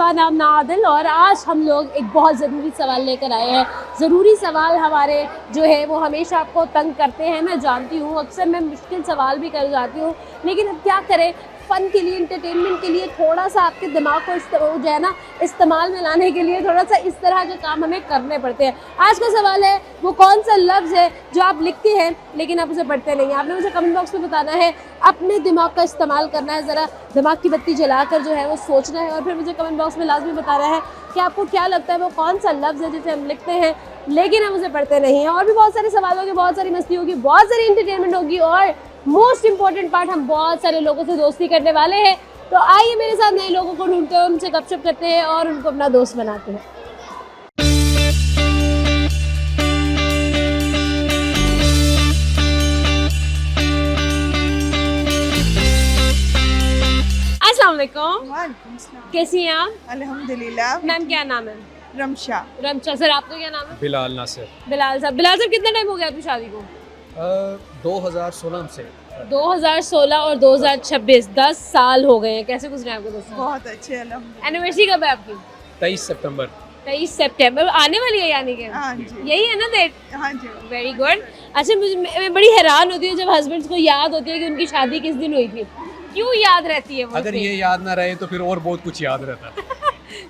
मेरा नाम नादिल और आज हम लोग एक बहुत ज़रूरी सवाल लेकर आए हैं। ज़रूरी सवाल हमारे जो है वो हमेशा आपको तंग करते हैं, मैं जानती हूँ। अक्सर मैं मुश्किल सवाल भी कर जाती हूँ, लेकिन अब क्या करें, फ़न के लिए, एंटरटेनमेंट के लिए थोड़ा सा आपके दिमाग को जो है ना इस्तेमाल में लाने के लिए थोड़ा सा इस तरह के काम हमें करने पड़ते हैं। आज का सवाल है, वो कौन सा लफ्ज़ है जो आप लिखते हैं लेकिन आप उसे पढ़ते नहीं हैं। आपने मुझे कमेंट बॉक्स में बताना है, अपने दिमाग का इस्तेमाल करना है, ज़रा दिमाग की बत्ती जलाकर जो है वो सोचना है और फिर मुझे कमेंट बॉक्स में लाजमी बताना है कि आपको क्या लगता है वो कौन सा लफ्ज़ है जिसे हम लिखते हैं लेकिन हम उसे पढ़ते नहीं हैं। और भी बहुत सारे सवाल होंगे, बहुत सारी मस्ती होगी, बहुत सारी इंटरटेनमेंट होगी और मोस्ट इंपॉर्टेंट पार्ट, हम बहुत सारे लोगों से दोस्ती करने वाले हैं। तो आइए मेरे साथ नए लोगों को ढूंढते हैं, उनसे गपशप करते हैं और उनको अपना दोस्त बनाते हैं। अस्सलाम वालेकुम। वालेकुम सलाम। कैसी हैं आप? अल्हम्दुलिल्लाह। मैम क्या नाम है? रमशा। रमशा। सर आपका क्या नाम है? बिलाल नासिर। बिलाल साहब। बिलाल साहब कितना टाइम हो गया आपकी शादी को? 2016 से 2016 और 2026 10 साल हो गए हैं। कैसे गुजरे आपके 10 साल? बहुत अच्छे अल्हम्दुलिल्लाह। एनिवर्सरी कब है आपकी? 23 सितंबर। 23 सितंबर आने वाली है यानी कि? हाँ जी। यही है ना डेट? हाँ जी। Very good. अच्छा, मैं बड़ी हैरान होती हूँ जब हस्बैंड्स को याद होती है कि उनकी शादी किस दिन हुई थी। क्यों याद रहती है वो? अगर ये याद ना रहे तो फिर और बहुत कुछ याद रहता है।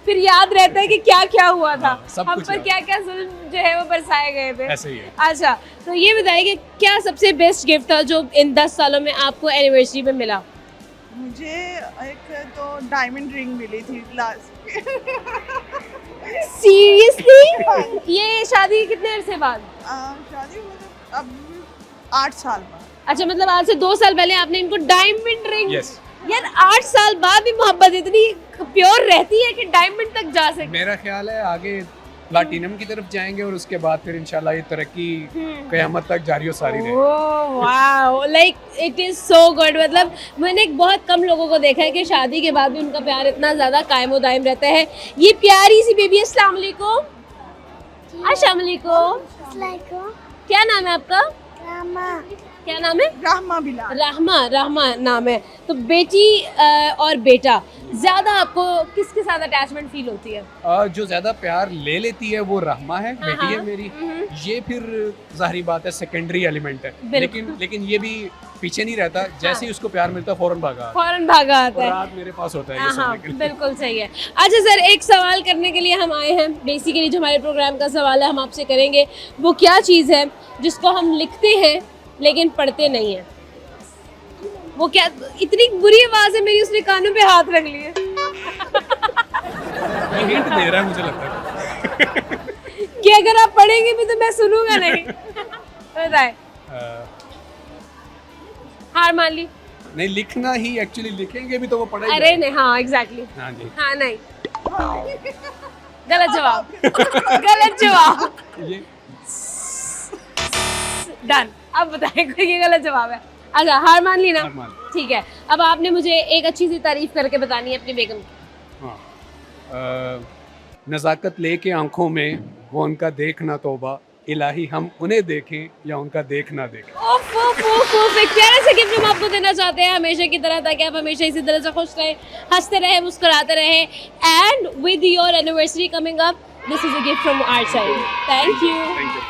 फिर याद रहता है कि क्या क्या हुआ था, हाँ, सब हम कुछ पर याद। क्या क्या जुल्म जो है वो बरसाए गए थे। ऐसे ही है। अच्छा, तो ये बताइए कि क्या सबसे बेस्ट गिफ्ट था जो इन 10 सालों में आपको एनिवर्सरी में मिला? मुझे एक तो डायमंड रिंग मिली थी लास्ट। सीरियसली? ये शादी के कितने अरसे बाद? शादी मतलब अब 8 साल बाद। अच्छा, मतलब आज से 2 साल पहले आपने इनको डायमंड रिंग। यस। यार 8 साल बाद भी मोहब्बत इतनी प्योर रहती है कि डायमंड तक जा सकते। मेरा ख्याल है आगे प्लाटिनम की तरफ जाएंगे और उसके बाद फिर इंशाल्लाह ये तरक्की क़यामत तक जारी और सारी रहे। Oh wow, like it is so good. मतलब मैंने बहुत कम लोगों को देखा है कि शादी के बाद भी उनका प्यार इतना ज़्यादा कायम व दायम रहता है। ये प्यारी सी बेबी, अस्सलाम वालेकुम। अस्सलाम वालेकुम। क्या नाम है आपका? क्या नाम है? रहमा बिलाल। रहमा नाम है। तो बेटी और बेटा, ज़्यादा आपको किसके साथ अटैचमेंट फील होती है? जो ज़्यादा प्यार ले लेती है वो रहमा है, हाँ, बेटी है हाँ। मेरी। ये फिर जाहिर बात है सेकेंडरी एलिमेंट है, बिल्कुल। लेकिन ये भी पीछे नहीं रहता। जैसे ही उसको प्यार मिलता है फौरन भागा आता है। फौरन भागा आता और है। रात मेरे पास होता है ये हाँ, सोने के लिए। बिल्कुल सही है। अच्छा सर, एक सवाल करने के लिए हम आए हैं। बेसिकली जो हमारे प्रोग्राम का सवाल है हम आपसे करेंगे, वो क्या चीज़ है जिसको हम लिखते हैं लेकिन पढ़ते नहीं हैं? वो क्या? इतनी बुरी आवाज़ है मेरी, उसने कानों पे हाथ रख लिए। ये हिंट दे रहा है मुझे लगता है। कि अगर आप पढ़ेंगे भी तो मैं सुनूंगा नहीं। बताए। हार मान ली? नहीं, लिखना ही एक्चुअली, लिखेंगे भी तो वो पढ़ेगा। अरे नहीं, हाँ एग्जैक्टली। हाँ जी। हाँ नहीं, गलत जवाब। गलत जवाब। ये डन। अब बताएं, कोई ये गलत जवाब है। अच्छा, हार मान ली ना? हार मान ली। ठीक है, अब आपने मुझे एक अच्छी सी तारीफ करके बतानी है अपनी बेगम की। हाँ। नज़ाकत लेके आंखों में वो उनका देखना तौबा, इलाही हम उन्हें देखें या उनका देखना देखें। ओफ ओफ ओफ ओफ, एक प्यारा सा गिफ्ट हम आपको देना चाहते हैं हमेशा की तरह, ताकि आप हमेशा इसी तरह से खुश रहें, हंसते रहें, मुस्कुराते रहें। And with your anniversary coming up, this is a gift from our side. Thank you. Thank you.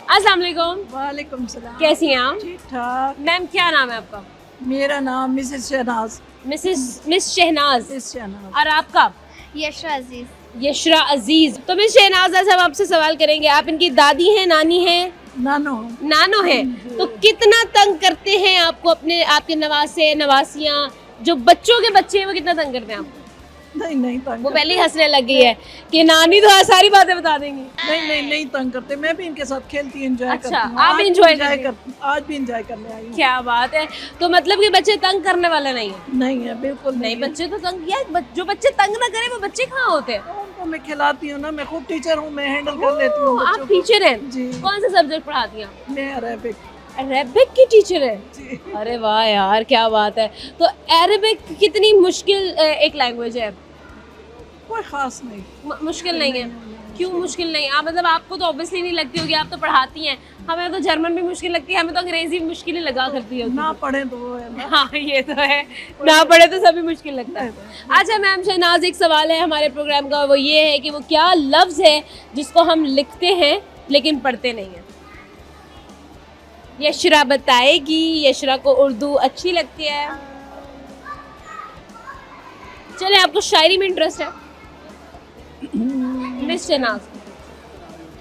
अस्सलाम वालेकुम। वालेकुम सलाम। कैसी हैं आप? ठीक ठाक। मैम क्या नाम है आपका? मेरा नाम Mrs Shahnaz. Miss Shahnaz. Mrs Shahnaz. और आपका? यशरा अजीज। यशरा अजीज। तो मिस शहनाज, आज हम आपसे सवाल करेंगे, आप इनकी दादी हैं, नानी हैं? नानो। नानो है। तो कितना तंग करते हैं आपको आपके नवासे नवासियाँ, जो बच्चों के बच्चे हैं वो कितना तंग करते हैं आपको? नहीं तंग वो पहले ही हंसने लग गई है कि नानी तो सारी बातें बता देंगी। नहीं तंग करते। मैं भी इनके साथ खेलती एंजॉय अच्छा, करती हूँ। आप आज भी enjoy enjoy करती हैं? आज भी एंजॉय करने आई हूँ। क्या बात है। तो मतलब कि बच्चे तंग करने वाले नहीं है? नहीं है, बिल्कुल नहीं, है। बच्चे तो तंग, यार जो बच्चे तंग ना करें वो बच्चे कहाँ होते हैं? उनको मैं खिलाती हूँ ना, मैं खुद टीचर हूँ, मैं हैंडल कर लेती हूँ ओह, आप बच्चों को। टीचर हैं? जी। कौन से सब्जेक्ट पढ़ाती हैं आप? मैं अरेबिक। अरेबिक की टीचर है? जी। अरे वाह यार, क्या बात है। तो अरेबिक कितनी मुश्किल एक लैंग्वेज है? कोई खास नहीं। मुश्किल नहीं है? क्यों मुश्किल नहीं? आप मतलब आपको तो ऑब्वियसली नहीं लगती होगी, आप तो पढ़ाती हैं। हमें तो जर्मन भी मुश्किल लगती है, हमें तो अंग्रेजी भी मुश्किल ही लगा करती है। ना पढ़े तो वो है ना। हाँ ये तो है, ना पढ़े तो सभी मुश्किल लगता है। अच्छा मैम शहनाज, एक सवाल है हमारे प्रोग्राम का, वो ये है कि वो क्या लफ्ज़ है जिसको हम लिखते हैं लेकिन पढ़ते नहीं हैं? यशरा बताएगी। यशरा को उर्दू अच्छी लगती है। चले, आपको शायरी में इंटरेस्ट है? मिस शहनाज,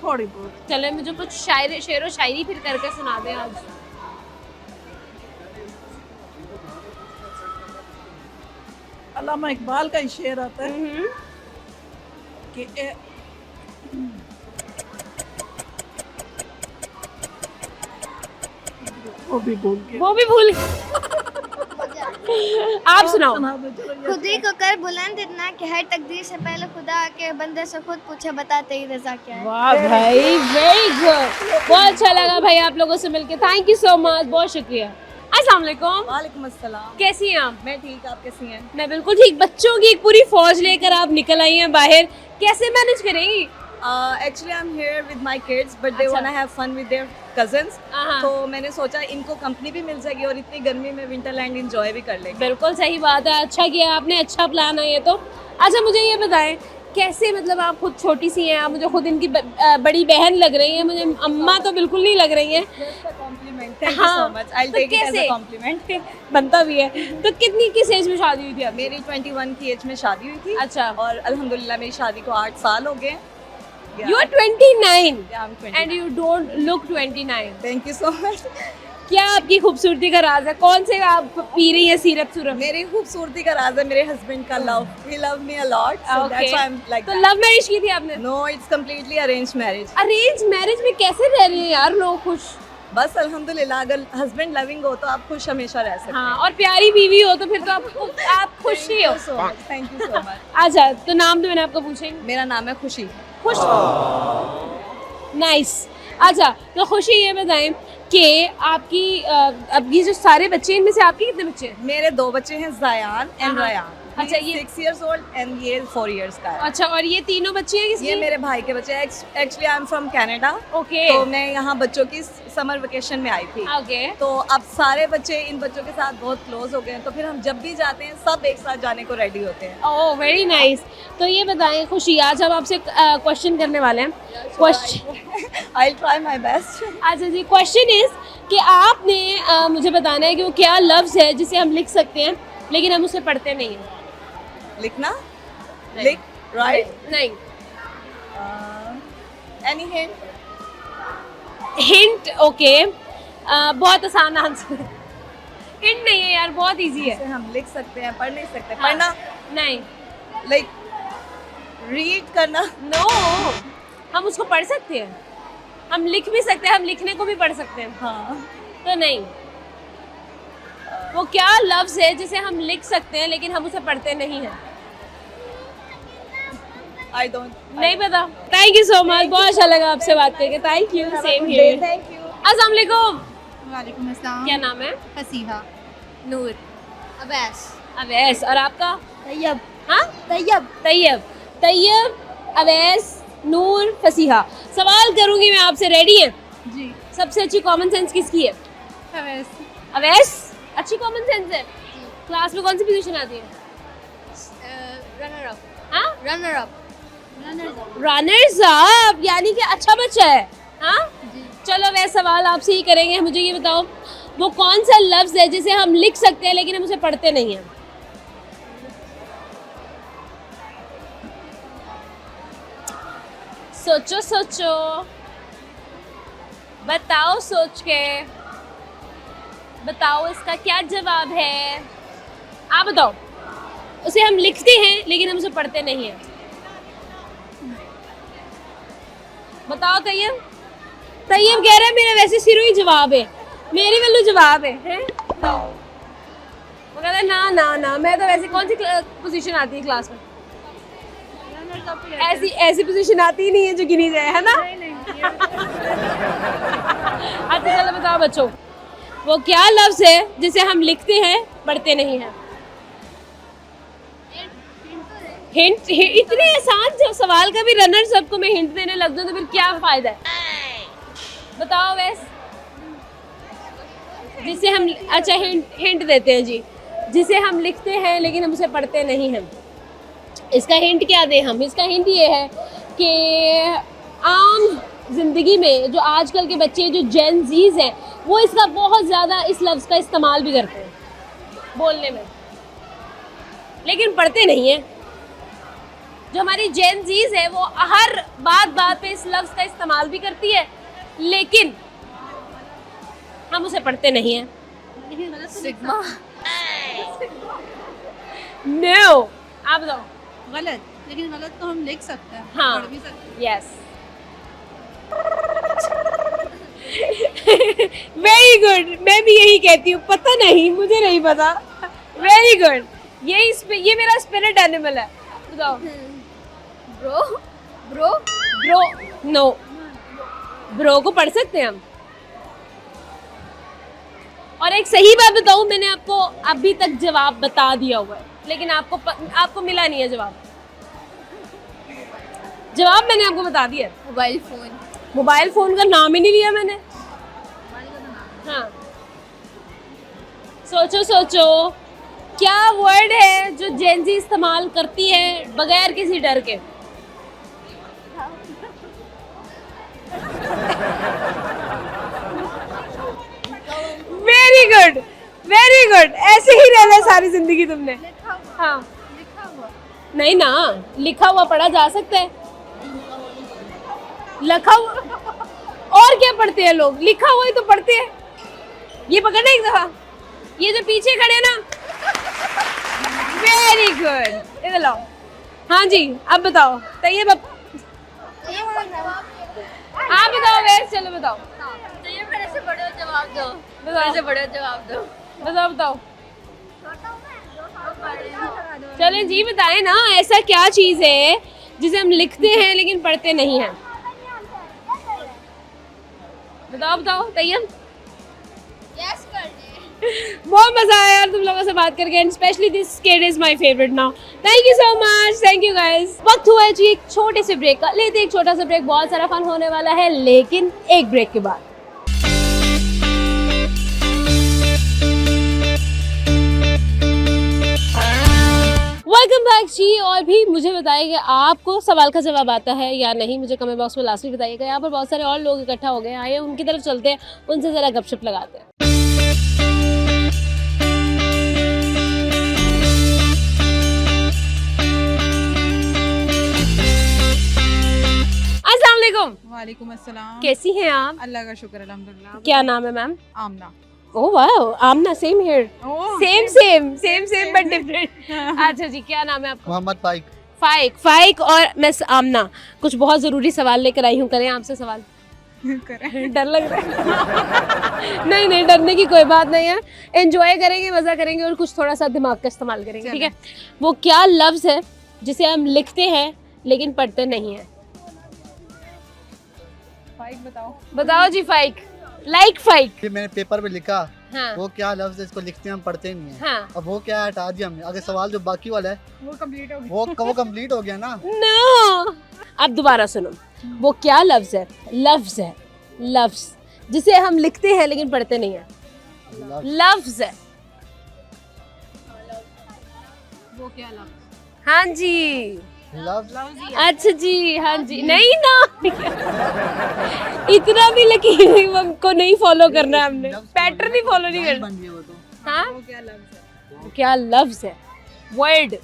थोड़ी बहुत। चले मुझे कुछ शेरो शायरी फिर करके सुना दें आज। अल्लामा इकबाल का ही शेर आता है कि वो भी भूल आप सुनाओ। सुना दो, चलो ये। खुद ही को कर बुलंद इतना कि हर तकदीर से पहले खुदा आके बंदे से खुद पूछे बता तेरी रजा क्या है। वाह भाई, वेरी गुड, बहुत अच्छा लगा भाई आप लोगों से मिलके। थैंक यू सो मच, बहुत शुक्रिया। अस्सलाम वालेकुम। वालेकुम अस्सलाम। कैसी हैं आप? मैं ठीक, आप कैसी हैं? मैं बिल्कुल ठीक। बच्चों की एक पूरी फौज लेकर आप निकल आई हैं बाहर, कैसे मैनेज करेंगी? Actually, I'm here with my kids, but they अच्छा। wanna have fun with their cousins. हाँ। तो मैंने सोचा इनको कंपनी भी मिल जाएगी और इतनी गर्मी में विंटरलैंड एंजॉय भी कर लेंगे। बिल्कुल सही बात है, अच्छा किया आपने, अच्छा प्लान है ये तो। अच्छा मुझे ये बताएं, कैसे मतलब आप खुद छोटी सी हैं, आप मुझे खुद इनकी बड़ी बहन लग रही हैं, मुझे अम्मा तो बिल्कुल नहीं लग रही हैं। Compliment. Thank you so much. I'll तो take it as कैसे? a compliment. बनता भी है। तो कितनी किस एज में शादी हुई थी आपकी? मेरी 21 की एज में शादी हुई थी। अच्छा। और अल्हम्दुलिल्लाह मेरी शादी को 8 साल हो गए। You are 29 Yeah, I'm 29. and you don't look 29. Thank you so much. क्या आपकी खूबसूरती का राज है? कौन से आप पी रही हैं सीरप सुरप? मेरी खूबसूरती का राज है मेरे हस्बैंड का love. He love me a lot, so that's why I'm like तो that. लव मैरिज की थी आपने? No, it's completely arranged marriage. Arrange marriage में कैसे रह रही हैं यार लोग खुश? बस अल्हम्दुलिल्लाह, अगर हस्बैंड लविंग हो तो आप खुश हमेशा रह सकते हैं। हाँ, और प्यारी बीवी हो तो फिर तो आप खुश ही हो। Thank you so much. अच्छा, तो नाम तो मैंने आपको पूछे। मेरा नाम है खुशी। खुश, नाइस। अच्छा तो खुशी ये बताएं कि आपकी अब ये जो सारे बच्चे, इनमें से आपके कितने बच्चे हैं? मेरे 2 बच्चे हैं, जायान एंड हाँ। रयान। अच्छा, ये 6 years old एंड ये 4 years का है। अच्छा, और ये तीनों बच्चे हैं किसकी? ये मेरे भाई के बच्चे हैं। Actually I am from Canada. Okay तो मैं यहाँ बच्चों की समर वेकेशन में आई थी। ओके। तो अब सारे बच्चे इन बच्चों के साथ बहुत क्लोज हो गए हैं, तो फिर हम जब भी जाते हैं सब एक साथ जाने को रेडी होते हैं। Oh very nice. तो ये बताएं खुशी, आज हम आपसे क्वेश्चन करने वाले हैं। Question I try my best. अच्छा जी, क्वेश्चन इज कि आपने मुझे बताना है कि वो क्या लफ्ज़ है जिसे हम लिख सकते हैं लेकिन हम उसे पढ़ते नहीं हैं। लिखना, लिख, राइट, नहीं। Any hint? हिंट? ओके, बहुत आसान आंसर। हिंट नहीं है यार, बहुत इजी है। जिसे हम लिख सकते हैं, पढ़ नहीं सकते। हाँ। पढ़ना, नहीं, लाइक रीड करना। नो, हम उसको पढ़ सकते हैं, हम लिख भी सकते हैं, हम लिखने को भी पढ़ सकते हैं। हाँ। तो नहीं, वो क्या लफ्ज़ है जिसे हम लिख सकते हैं लेकिन हम उसे पढ़ते नहीं हैं? I don't. नहीं पता। थैंक यू सो मच, बहुत अच्छा लगा आपसे बात करके। Thank you, same here. Thank you. अस्सलाम वालेकुम। वालेकुम अस्सलाम। क्या नाम है? फसीहा। नूर। अवैस। अवैस। और आपका? तैयब। हाँ, तैयब। तैयब। तैयब, अवैस, नूर, फसीहा। सवाल करूंगी मैं आपसे, रेडी हैं? जी। सबसे अच्छी कॉमन सेंस किसकी है? अवैस। अवैस, अच्छी कॉमन सेंस है। क्लास में कौन सी पोजीशन आती है? Runner up. हाँ, रनर अप। रनर्स अप, यानी कि अच्छा बच्चा है। हाँ, चलो वह सवाल आपसे ही करेंगे। मुझे ये बताओ, वो कौन सा लफ्ज़ है जिसे हम लिख सकते हैं लेकिन हम उसे पढ़ते नहीं हैं? सोचो सोचो, बताओ, सोच के बताओ इसका क्या जवाब है। आप बताओ। उसे हम लिखते हैं लेकिन हम उसे पढ़ते नहीं हैं। बताओ तैयब। तैयब कह रहा है मेरा वैसे सिरों ही जवाब है, मेरी वालों जवाब है? वो कहता है ना ना ना, मैं तो वैसे, कौन सी पोजीशन आती है क्लास में? ऐसी ऐसी पोजीशन आती ही नहीं है जो गिनी जाए, है ना? अच्छा चलो बताओ बच्चों, वो क्या लफ्ज़ है जिसे हम लिखते हैं पढ़ते नहीं हैं? हिंट इतने आसान जब सवाल का भी रनर सबको मैं हिंट देने लग जाऊं तो फिर क्या फायदा है? बताओ वैस। जिसे हम अच्छा हिंट देते हैं जी, जिसे हम लिखते हैं लेकिन हम उसे पढ़ते नहीं हैं। इसका हिंट क्या दें हम? इसका हिंट ये है कि आम जिंदगी में जो आजकल के बच्चे जो जेन जीज हैं वो इसका बहुत ज़्यादा इस लफ्ज़ का इस्तेमाल भी करते हैं बोलने में, लेकिन पढ़ते नहीं हैं। जो हमारी जेन जीज है वो हर बात पे इस लफ्ज़ का इस्तेमाल भी करती है, लेकिन हम उसे पढ़ते नहीं हैं। सिग्मा। नो, आप बताओ। गलत, लेकिन गलत तो हम लिख सकते हैं, हाँ। पढ़ भी सकते हैं। Yes, very good. मैं भी यही कहती हूँ, पता नहीं, मुझे नहीं पता। वेरी गुड, ये मेरा स्पिरिट एनिमल है। बताओ। Bro bro bro, no, bro को पढ़ सकते हैं हम। और एक सही बात बताऊं, मैंने आपको अभी तक जवाब बता दिया हुआ है, लेकिन आपको मिला नहीं है जवाब। जवाब मैंने आपको बता दिया। Mobile phone. मोबाइल फोन का नाम ही नहीं लिया मैंने। हाँ, सोचो सोचो, क्या वर्ड है जो जेनजी इस्तेमाल करती है बगैर किसी डर के? Very good, very good. ऐसे ही रहना है सारी जिंदगी तुमने। हाँ, नहीं ना, लिखा हुआ पढ़ा जा सकता है। लिखा हुआ और क्या पढ़ते हैं लोग? लिखा हुआ ही तो पढ़ते हैं। ये पकड़ना एक दफा, ये जो पीछे खड़े ना। वेरी गुड, इधर लाओ। हाँ जी, अब बताओ। तैयब, आप बताओ वैसे। चलो बताओ। मेरे से बड़े जवाब दो। बताओ बताओ बताओ। चलें जी, बताएं ना, ऐसा क्या चीज़ है जिसे हम लिखते हैं लेकिन पढ़ते नहीं हैं? बताओ बताओ। तैयब, यस कर दे। बहुत मजा आया यार तुम लोगों से बात करके, and specially this kid is my favourite now. Thank you so much, thank you guys. वक्त हुआ है जी एक छोटे से ब्रेक का। लेते हैं एक छोटा सा ब्रेक, बहुत सारा फन होने वाला है, लेकिन एक ब्रेक के बाद। वेलकम बैक जी। और भी मुझे बताइए कि आपको सवाल का जवाब आता है या नहीं, मुझे कमेंट बॉक्स में लास्ट में बताइएगा। यहाँ पर बहुत सारे और लोग इकट्ठा हो गए, आइए उनकी तरफ चलते हैं, उनसे ज़रा गपशप लगाते हैं। अस्सलाम वालेकुम। वालेकुम अस्सलाम। कैसी हैं आप? अल्लाह का शुक्र, अल्हम्दुलिल्लाह। क्या नाम है ma'am? Aamna. Oh wow, Aamna, same here. Oh, same but different. अच्छा जी, क्या नाम है आपका? मोहम्मद फाइक। फाइक और मिस आमना। कुछ बहुत ज़रूरी सवाल लेकर आई हूँ, करें आपसे सवाल? करें। डर लग रहा है? नहीं, डरने की कोई बात नहीं है। एंजॉय करेंगे, मज़ा करेंगे और कुछ थोड़ा सा दिमाग का इस्तेमाल करेंगे, ठीक है? वो क्या लफ्ज़ है जिसे हम लिखते हैं लेकिन पढ़ते नहीं हैं? फाइक बताओ। बताओ जी। फाइक, लाइक फाइक। ये मैंने पेपर पे लिखा। हाँ वो क्या लफ्ज है, इसको लिखते हैं हम पढ़ते नहीं है। हाँ। अब वो क्या है, हटा दिया हमने। अगर सवाल जो बाकी वाला है वो कंप्लीट हो गया। वो कंप्लीट हो गया ना। नो, अब दोबारा सुनो। वो क्या लफ्ज़ है? लफ्ज़ जिसे हम लिखते हैं लेकिन पढ़ते नहीं है। लफ्ज़ है वो क्या लफ्ज़? हाँ जी। लफ्ज अच्छा जी, हाँ जी। नहीं ना, इतना भी लकीर को नहीं फॉलो करना है हमने, पैटर्न ही फॉलो नहीं करना। बन गया वो तो। हाँ, वो क्या लफ्ज़ है? क्या लफ्ज़ है? वर्ड।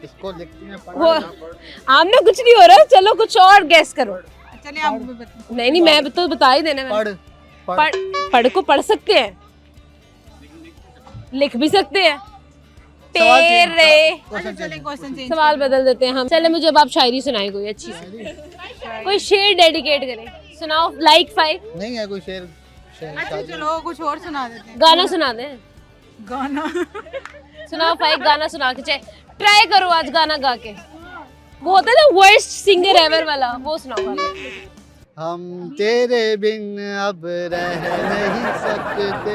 इसको लिखते हैं वो पढ़ते आमने कुछ नहीं हो रहा, चलो कुछ और गैस करो। चलिए आप बताओ। नहीं, मैं तो बता ही देना। पढ़ को पढ़ सकते हैं, लिख भी सकते हैं। Question change. सवाल बदल देते हैं हम। चले, मुझे अब आप शायरी सुनाई कोई अच्छी सी, कोई शेर डेडिकेट करें। सुनाओ। लाइक फाइक नहीं है कोई शेर। अच्छा चलो कुछ और सुना देते हैं। गाना सुना दें। गाना। सुनाओ फाइक, गाना सुना के ट्राई करो आज गाना गा के। वो होता है ना वर्स्ट सिंगर एवर वाला, वो सुनाओ वाला। हम तेरे बिन अब रह नहीं सकते।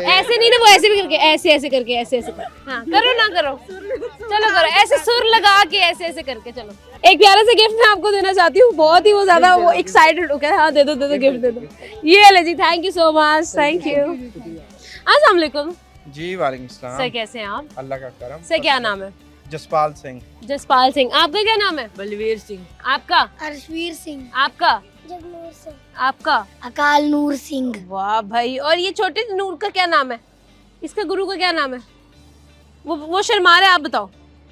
ऐसे नहीं ना, वो ऐसे भी करके, ऐसे ऐसे करके, ऐसे ऐसे कर। हाँ करो ना, करो, चलो करो, ऐसे सुर लगा के ऐसे ऐसे करके। चलो एक प्यारा सा गिफ्ट मैं आपको देना चाहती हूँ, बहुत ही वो ज्यादा वो एक्साइटेड हो गया। हाँ दे दो गिफ्ट दे दो, ये ले जी, thank you so much, thank you. अस्सलाम वालेकुम जी वालेकुम सर, सलाम। कैसे हैं आप? अल्लाह का करम। सर क्या नाम है? जसपाल सिंह। जसपाल सिंह। आपका क्या नाम है? बलवीर सिंह। आपका? अर्शवीर सिंह, आपका? जगनूर सिंह, आपका? अकाल नूर सिंह, वाह भाई, और ये छोटे नूर का क्या नाम है? इसका गुरु का क्या नाम है? वो शर्मा रहा है, आप बताओ।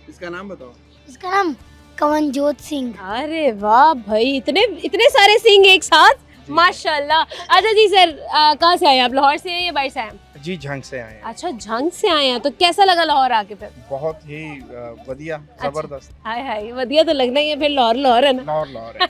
इसका नाम बताओ। इसका नाम कवनजोत सिंह। अरे वाह भाई, इतने इतने सारे सिंह एक साथ, माशाल्लाह। अच्छा जी सर, कहाँ से आए हैं आप? लाहौर से हैं या बाहर से आए हैं? जी झंग से आए हैं। अच्छा झंग से आए हैं, तो कैसा लगा लाहौर आके फिर? बहुत ही बढ़िया, जबरदस्त। हाय हाय, वधिया तो लगना ही है फिर, लाहौर लाहौर है ना। लाहौर लाहौर है।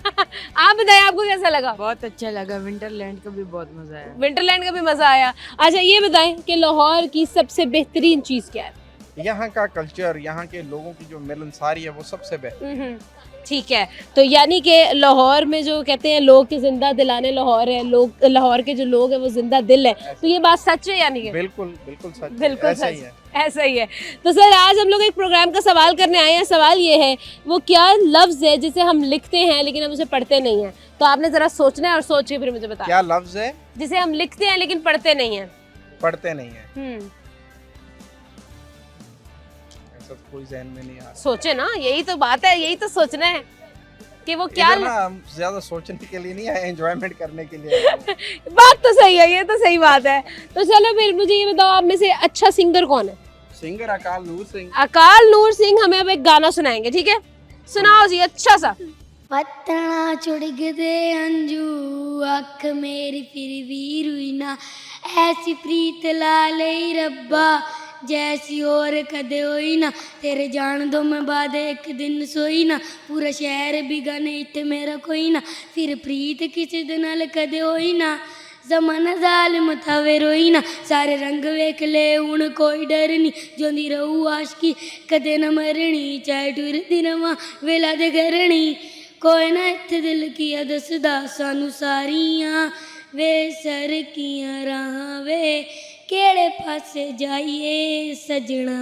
आप बताएं, आपको कैसा लगा? बहुत अच्छा लगा, विंटरलैंड का भी बहुत मजा आया। विंटरलैंड का भी मजा आया। अच्छा ये बताएं कि लाहौर की सबसे बेहतरीन चीज क्या है? यहाँ का कल्चर, यहाँ के लोगों की जो मिलनसारी है वो सबसे बेहतर। ठीक है, तो यानी कि लाहौर में जो कहते हैं लोग के जिंदा दिलाने लाहौर है, लोग लाहौर के जो लोग हैं वो जिंदा दिल है, तो ये बात सच है यानी कि? बिल्कुल बिल्कुल सच, बिल्कुल ऐसा सच, ही है। ऐसा ही है। तो सर आज हम लोग एक प्रोग्राम का सवाल करने आए हैं। सवाल ये है, वो क्या लफ्ज़ है जिसे हम लिखते हैं लेकिन हम उसे पढ़ते नहीं हैं? तो आपने ज़रा सोचना है और सोच के फिर मुझे बताना। क्या लफ्ज है जिसे हम लिखते हैं लेकिन पढ़ते नहीं हैं? पढ़ते नहीं है? ऐसा तो कोई जहन में नहीं आ रहा। सोचे ना, यही तो बात है, यही तो सोचना है कि वो क्या इधर ना हम ज्यादा सोचने के लिए नहीं आए, एंजॉयमेंट करने के लिए आए हैं। बात तो सही है, ये तो सही बात है। तो चलो फिर मुझे ये बताओ, आप में से अच्छा सिंगर कौन है? सिंगर अकाल नूर सिंह। अकाल नूर सिंह हमें अब एक गाना सुनाएंगे, ठीक है? सुनाओ जी अच्छा सा। पत्तना चुड़ग दे अंजू अख मेरी फिर भी रुई ना, ऐसी प्रीत ला लई रब्बा जैसी और कदे होई ना, तेरे जान दो मैं बाद एक दिन सोई ना, पूरा शहर बिगाने इत्ते मेरा कोई ना, फिर प्रीत किसी दिन नाल कदे होई ना, जमाना जालिम था वे रोई ना, सारे रंग वेख ले हुण कोई डर नी, जोंदी रहू आशकी कदे न मरनी, चाहे टुरदी रवां वेला दे करनी, कोई ना इत्थे दिल किया दसदा सानू सारियां, वे सर कियां राहां वे केड़े पासे जाइए सजना।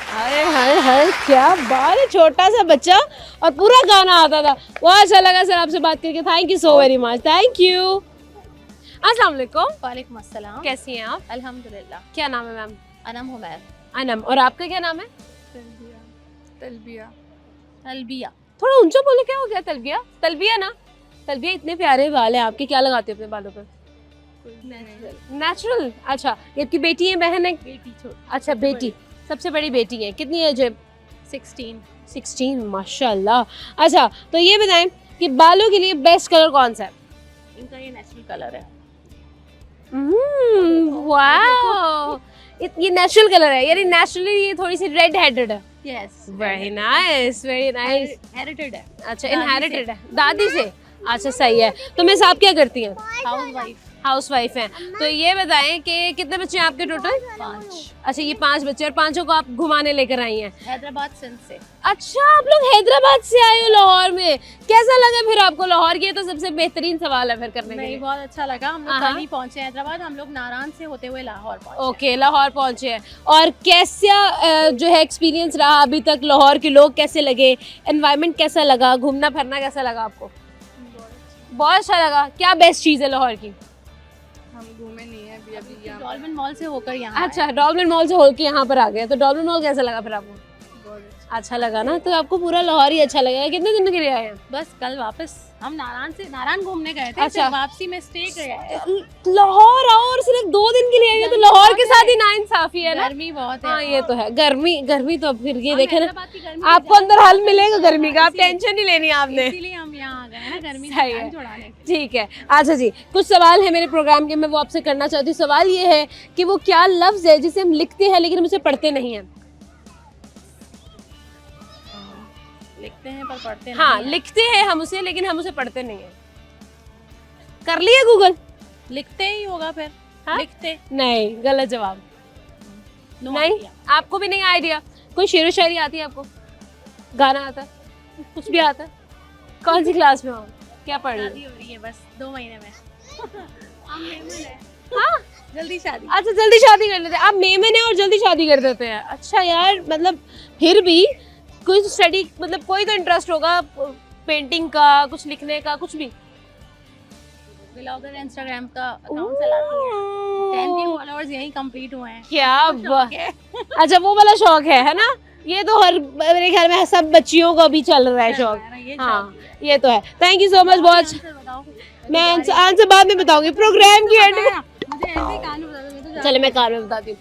हाय हाय हाय, क्या बात है, छोटा सा बच्चा और पूरा गाना आता था। बहुत अच्छा लगा सर आपसे बात करके, thank you so very much, thank you. अस्सलाम वालेकुम। वालेकुम अस्सलाम। कैसी हैं आप? अल्हम्दुलिल्लाह। क्या नाम है मैम? अनम हुमैर। अनम, और आपका क्या नाम है? तलबिया। तलबिया। थोड़ा ऊंचा बोले, क्या हो गया? तलबिया? तलबिया ना, तलबिया। इतने प्यारे बाल हैं आपके, क्या लगाते हो अपने बालों पर? नेचुरल। अच्छा, ये आपकी बेटी है, बहन है? बेटी छोटी। अच्छा बेटी, सबसे बड़ी बेटी है। कितनी एज है? 16 माशाल्लाह। अच्छा तो ये बताएं कि बालों के लिए बेस्ट कलर कौन सा है? इनका ये नेचुरल कलर है। वाओ, ये नेचुरल कलर है, यानी नेचुरली ये थोड़ी सी रेड हेडेड है। Yes. Very nice, very nice. हेरिटेड है। अच्छा, इनहेरिटेड है दादी से। अच्छा सही है। तो मिस आप क्या करती हैं? हाउस वाइफ हैं। तो ये बताएं कि कितने बच्चे हैं आपके टोटल? 5। अच्छा, ये 5 बच्चे, और 5 को आप घुमाने लेकर आई हैं? हैदराबाद सिंध से। अच्छा, आप लोग हैदराबाद से आए हो लाहौर में, कैसा लगा फिर आपको लाहौर? ये तो सबसे बेहतरीन सवाल है फिर करने के नहीं, लिए। बहुत अच्छा लगा। हम लोग हाँ। कल ही पहुंचे हैदराबाद। हम लोग नारायण से होते हुए लाहौर पहुंचे। ओके, लाहौर पहुंचे हैं। और कैसा जो है एक्सपीरियंस रहा अभी तक? लाहौर के लोग कैसे लगे? एनवायरनमेंट कैसा लगा? घूमना फिरना कैसा लगा आपको? बहुत अच्छा लगा। क्या बेस्ट चीज़ है लाहौर की? हम घूमे नहीं है अभी यहाँ। डॉल्फिन मॉल से होकर यहाँ आए। अच्छा, डॉल्फिन मॉल से होकर यहाँ पर आ गए। तो डॉल्फिन मॉल कैसा लगा फिर आपको? अच्छा लगा ना? तो आपको पूरा लाहौर ही अच्छा लगेगा। कितने दिन के लिए आए हैं? बस कल वापस। हम नारायण घूमने गए थे। अच्छा। फिर वापसी में स्टे किया। लाहौर आओ और सिर्फ 2 दिन के लिए आई हो, तो लाहौर के साथ ही नाइंसाफी है ना? गर्मी बहुत है। हाँ ये तो है, गर्मी तो फिर ये देखे ना, हैदराबाद की गर्मी आपको अंदर हल मिलेगा गर्मी का, आप टेंशन नहीं लेनी आपने। इसीलिए हम यहाँ आ गए हैं ना, गर्मी सही से है। जान छुड़ाने के लिए। ठीक है। अच्छा जी, कुछ सवाल है मेरे प्रोग्राम के, मैं वो आपसे करना चाहती हूँ। सवाल ये है कि वो क्या लफ्ज़ है जिसे हम लिखते हैं लेकिन हम उसे पढ़ते नहीं हैं? लिखते हैं पर पढ़ते नहीं। हाँ, लिखते हैं हम उसे लेकिन हम उसे पढ़ते नहीं हैं। कर लिया गूगल? लिखते ही होगा फिर। हाँ? लिखते। नहीं, गलत जवाब। No नहीं, idea। आपको भी नहीं आइडिया? कोई शेरो शायरी आती है आपको? गाना आता है? कुछ भी आता है? कौन सी क्लास में हो? क्या पढ़ रही शादी हो रही है बस 2 महीने में। हम मेमन है। हाँ जल्दी शादी। अच्छा जल्दी शादी कर लेते हैं आप, मेमन है और जल्दी शादी कर देते हैं। अच्छा यार, मतलब फिर भी कोई स्टडी, मतलब कोई तो इंटरेस्ट होगा पेंटिंग का, कुछ लिखने का, कुछ भी। ब्लॉगर इंस्टाग्राम का अकाउंट चलाती है। 10K फॉलोअर्स यही कंप्लीट हुए हैं। क्या अच्छा वो वाला शौक है ना? ये तो हर मेरे ख्याल में सब बच्चियों को भी चल रहा है शौक। हाँ ये तो है। थैंक यू सो मच बहुत। मैं आंसर बाद में बताऊंगी प्रोग्राम की एंड में। मुझे ऐसे ही कान में बता दो, मैं तो चले मैं कार में बताती हूँ।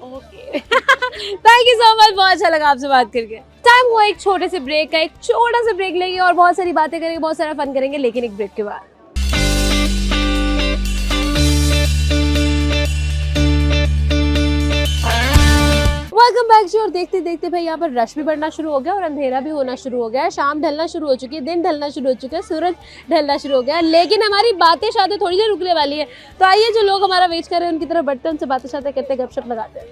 Okay thank you so much, बहुत अच्छा लगा आपसे बात करके। टाइम हुआ एक छोटे से ब्रेक का, एक छोटा सा ब्रेक लेंगे और बहुत सारी बातें करेंगे, बहुत सारा फन करेंगे, लेकिन एक ब्रेक के बाद। वेलकम बैक जी। और देखते देखते भाई यहाँ पर रश भी बढ़ना शुरू हो गया और अंधेरा भी होना शुरू हो गया है। शाम ढलना शुरू हो चुकी है, दिन ढलना शुरू हो चुका है, सूरज ढलना शुरू हो गया है, लेकिन हमारी बातें शायद थोड़ी देर रुकने वाली है। तो आइए जो लोग हमारा वेट कर रहे हैं उनकी तरफ बढ़ते हैं, उनसे बातें शातें करते, गपशप लगाते हैं।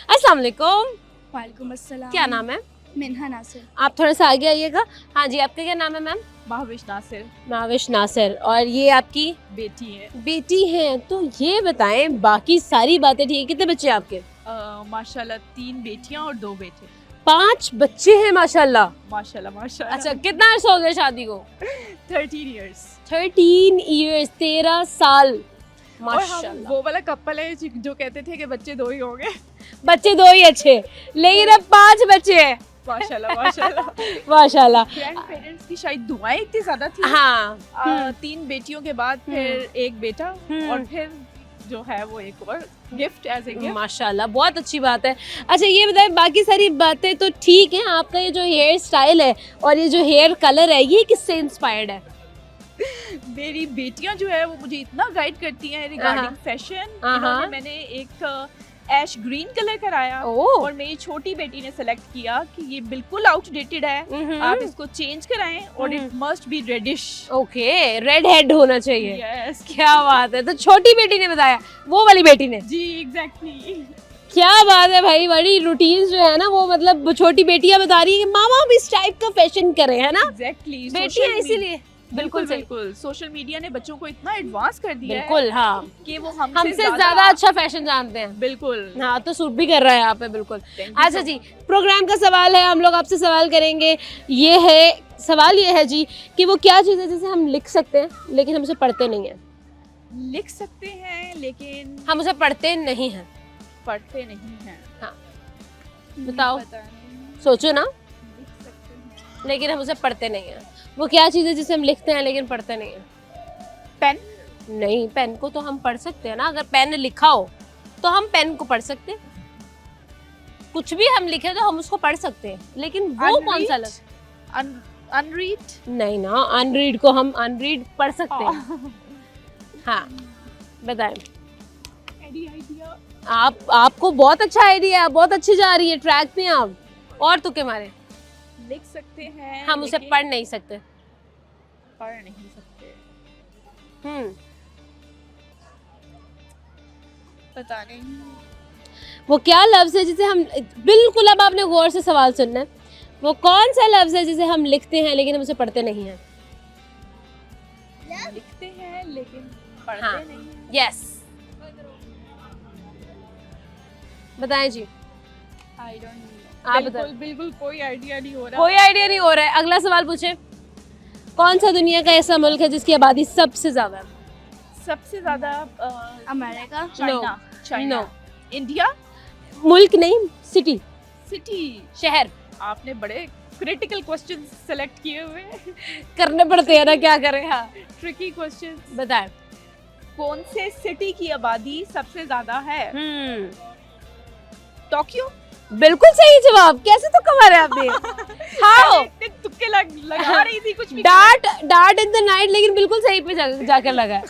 अस्सलाम वालेकुम। वालेकुम अस्सलाम। क्या नाम है? मिन्हा नासिर। आप थोड़ा सा आगे आइएगा। हाँ जी, आपका क्या नाम है मैम? महाविश नासिर। महाविश नासिर। और ये आपकी बेटी है। बेटी है। तो ये बताएं, बाकी सारी बातें ठीक है, कितने बच्चे हैं आपके? माशाल्लाह 3 बेटियां और 2 बेटे। 5 बच्चे हैं माशाल्लाह। माशाल्लाह माशाल्लाह। अच्छा कितना अर्सा हो गया शादी को? 13 इयर्स। 13 इयर्स, 13 साल और हम माशाल्लाह। वो वाला कपल है जो कहते थे कि बच्चे 2 ही होंगे। बच्चे 2 ही अच्छे, लेकिन अब 5 बच्चे हैं। माशाल्लाह माशाल्लाह। माशाल्लाह। ग्रैंड पेरेंट्स की शायद दुआएं इतनी ज्यादा थी। हाँ 3 बेटियों के बाद फिर एक बेटा और फिर जो है वो एक और गिफ्ट एज ए गिफ्ट। माशाल्लाह, बहुत अच्छी बात है। अच्छा ये बताएं, बाकी सारी बातें तो ठीक है, आपका ये जो हेयर स्टाइल है और ये जो हेयर कलर है, ये किससे इंस्पायर्ड है? मेरी बेटियां जो है वो मुझे इतना गाइड करती हैं रिगार्डिंग फैशन। इन्होंने मैंने एक ऐश ग्रीन कलर कराया और मेरी छोटी बेटी ने सेलेक्ट किया कि ये बिल्कुल आउटडेटेड है, आप इसको चेंज कराएं और it must be reddish. Okay, red head होना चाहिए। यस। क्या बात है। तो छोटी बेटी ने बताया, वो वाली बेटी ने? जी एग्जैक्टली। क्या बात है भाई, बड़ी रूटीन जो है ना वो, मतलब छोटी बेटियां बता रही है कि मामा भी इस टाइप का फैशन करें, है ना? एग्जैक्टली। बेटियां इसीलिए बिल्कुल बिल्कुल सोशल मीडिया ने बच्चों को इतना एडवांस कर दिया बिल्कुल है हाँ कि वो हमसे ज्यादा अच्छा फैशन जानते हैं। बिल्कुल हाँ, तो सूट भी कर रहा है यहाँ पे बिल्कुल। Thank you अच्छा so जी, प्रोग्राम का सवाल है, हम लोग आपसे सवाल करेंगे। ये है सवाल, ये है जी कि वो क्या चीज़ है जिसे हम लिख सकते हैं लेकिन हम उसे पढ़ते नहीं हैं? लिख सकते हैं लेकिन हम उसे पढ़ते नहीं हैं। पढ़ते नहीं हैं। हाँ बताओ, पता नहीं। सोचो ना। लिख सकते हैं लेकिन हम उसे पढ़ते नहीं हैं। वो क्या चीज़ है जिसे हम लिखते हैं लेकिन पढ़ते नहीं हैं? पेन। नहीं, पेन को तो हम पढ़ सकते हैं ना। अगर पेन लिखा हो तो हम पेन को पढ़ सकते हैं। कुछ भी हम लिखे तो हम उसको पढ़ सकते हैं, लेकिन वो कौन सा अनरीड? नहीं ना, अनरीड को हम अनरीड पढ़ सकते हैं। हाँ बताएं। आइडिया। आपको बहुत अच्छा आइडिया है, बहुत अच्छी जा रही है, ट्रैक पे हैं आप। और तुक्के मारे। लिख सकते हैं हम उसे लेकिन पढ़ नहीं सकते। पढ़ नहीं सकते। पता नहीं। वो क्या लफ्ज़ है जिसे हम बिल्कुल, अब आपने गौर से सवाल सुनना है, वो कौन सा लफ्ज़ है जिसे हम लिखते हैं लेकिन हम उसे पढ़ते नहीं हैं? लिखते हैं लेकिन पढ़ते हाँ। नहीं हैं। यस बताएं जी। I don't know. आप बिल्कुल बिल्कुल कोई आइडिया नहीं हो रहा। कोई आइडिया नहीं हो रहा है। अगला सवाल पूछे। कौन सा दुनिया का ऐसा मुल्क है जिसकी आबादी सबसे ज्यादा है? सबसे ज्यादा America. China. China. No. India. मुल्क नहीं, सिटी, सिटी। शहर। आपने बड़े क्रिटिकल क्वेश्चन सेलेक्ट किए हुए हैं। करने पड़ते हैं ना, क्या करें। हाँ ट्रिकी क्वेश्चन। बताएं। कौन से सिटी की आबादी सबसे ज्यादा है? टोक्यो। बिल्कुल सही जवाब। कैसे तुक्का मारा आपने? हाँ इतने तुक्के लगा रही थी कुछ भी। डार्ट इन द नाइट, लेकिन बिल्कुल सही पे जाकर लगा है।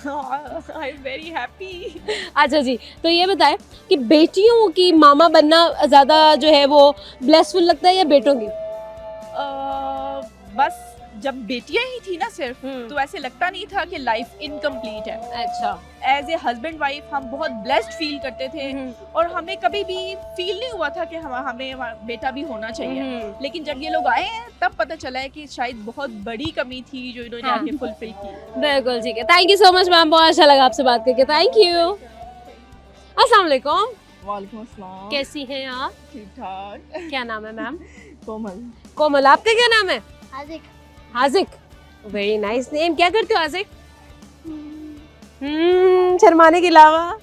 I am very happy. अच्छा जी, तो ये बताएं कि बेटियों की मामा बनना ज्यादा जो है वो ब्लेसफुल लगता है या बेटों की? बस जब बेटियां ही थी ना सिर्फ, तो ऐसे लगता नहीं था कि लाइफ इनकम्प्लीट है। अच्छा। एज ए हस्बैंड वाइफ हम बहुत ब्लेस्ड फील करते थे और हमें कभी भी फील नहीं हुआ था कि हमें बेटा भी होना चाहिए। लेकिन जब ये लोग आए हैं तब पता चला है कि शायद बहुत बड़ी कमी थी जो इन्होंने आगे फुलफिल की। बिल्कुल ठीक है, thank you so much ma'am, बहुत अच्छा लगा आपसे बात करके, थैंक यू। अस्सलाम वालेकुम। वालेकुम अस्सलाम। कैसी हैं आप? ठीक ठाक। क्या नाम है मैम? कोमल। कोमल, आपका क्या नाम है? Hazik. Hazik, very nice name. क्या करते हो हाजिक? शर्माने के अलावा